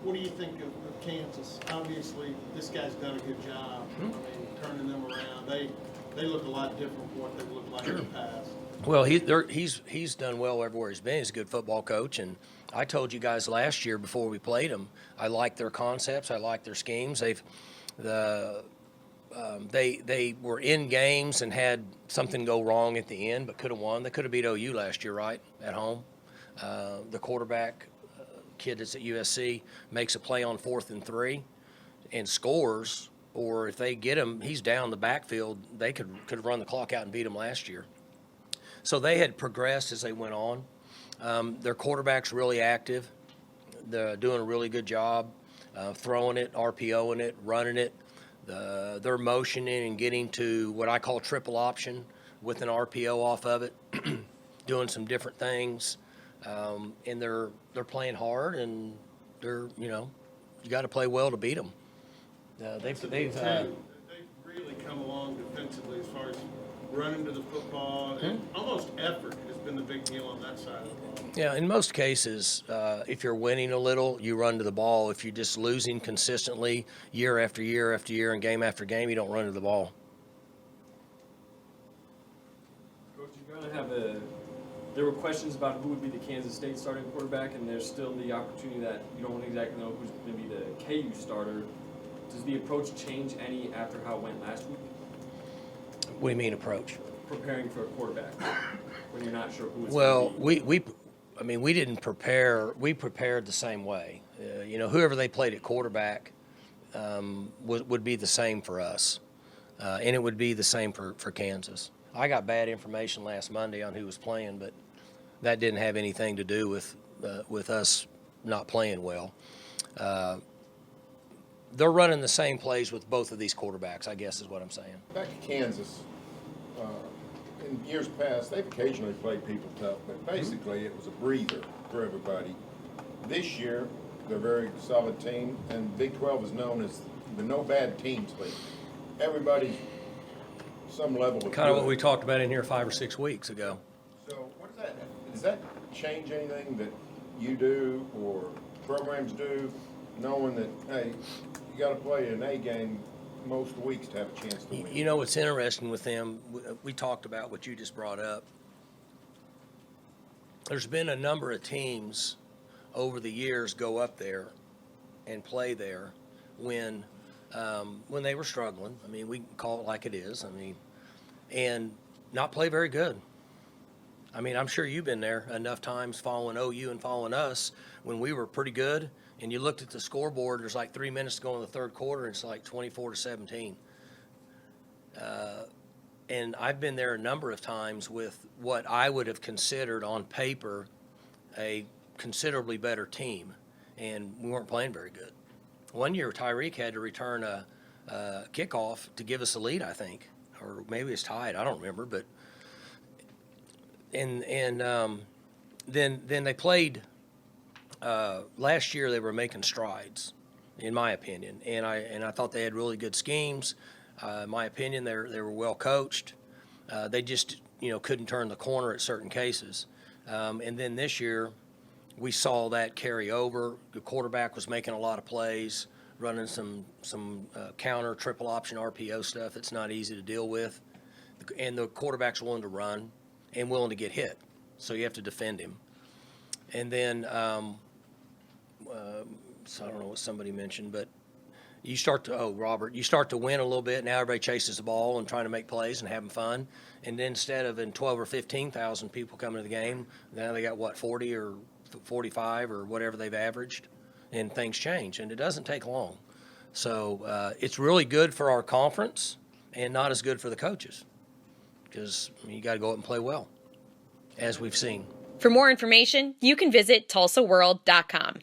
What do you think of Kansas? Obviously, this guy's done a good job. I mean, turning them around. They look a lot different from what they've looked like in the past. Well, he's done well everywhere he's been. He's a good football coach, and I told you guys last year before we played them, I like their concepts, I like their schemes. They were in games and had something go wrong at the end, but could have won. They could have beat OU last year, right, at home. The quarterback, kid that's at USC, makes a play on 4th and 3 and scores. Or if they get him, he's down the backfield. They could have run the clock out and beat him last year. So they had progressed as they went on. Their quarterback's really active. They're doing a really good job throwing it, RPOing it, running it. They're motioning and getting to what I call triple option with an RPO off of it, doing some different things. And they're playing hard, and you got to play well to beat them. They've really come along defensively as far as running to the football, and almost effort has been the big deal on that side of the ball. Yeah, in most cases, if you're winning a little, you run to the ball. If you're just losing consistently year after year after year and game after game, you don't run to the ball. Coach, you're going to have there were questions about who would be the Kansas State starting quarterback, and there's still the opportunity that you don't exactly know who's going to be the KU starter. Does the approach change any after how it went last week? What do you mean approach? Preparing for a quarterback when you're not sure who it's Well, going to be. we didn't prepare. We prepared the same way. Whoever they played at quarterback would be the same for us, and it would be the same for Kansas. I got bad information last Monday on who was playing, but that didn't have anything to do with us not playing well. They're running the same plays with both of these quarterbacks, I guess is what I'm saying. Back to Kansas, in years past, they've occasionally played people tough, but basically it was a breather for everybody. This year, they're a very solid team, and Big 12 is known as the no bad teams league. Everybody's some level of Kind of good. what we talked about in here 5 or 6 weeks ago. So does that change anything that you do or programs do, knowing that, hey, you got to play an A game most weeks to have a chance to win? You know what's interesting with them, we talked about what you just brought up. There's been a number of teams over the years go up there and play there when they were struggling. I mean, we can call it like it is. I mean, and not play very good. I mean, I'm sure you've been there enough times following OU and following us when we were pretty good, and you looked at the scoreboard, there's like 3 minutes to go in the third quarter, and it's like 24-17. And I've been there a number of times with what I would have considered on paper a considerably better team, and we weren't playing very good. One year, Tyreek had to return a kickoff to give us a lead, I think, or maybe it's tied. I don't remember, but then they played last year. They were making strides, in my opinion, and I thought they had really good schemes. In my opinion, they were well coached. They just couldn't turn the corner at certain cases, and then this year. We saw that carry over. The quarterback was making a lot of plays, running some counter triple option RPO stuff that's not easy to deal with. And the quarterback's willing to run and willing to get hit, so you have to defend him. And then, so I don't know what somebody mentioned, but you start to win a little bit. Now everybody chases the ball and trying to make plays and having fun. And then instead of 12 or 15,000 people coming to the game, now they got 40 or 45 or whatever they've averaged, and things change, and it doesn't take long. So it's really good for our conference and not as good for the coaches because you got to go out and play well, as we've seen. For more information, you can visit TulsaWorld.com.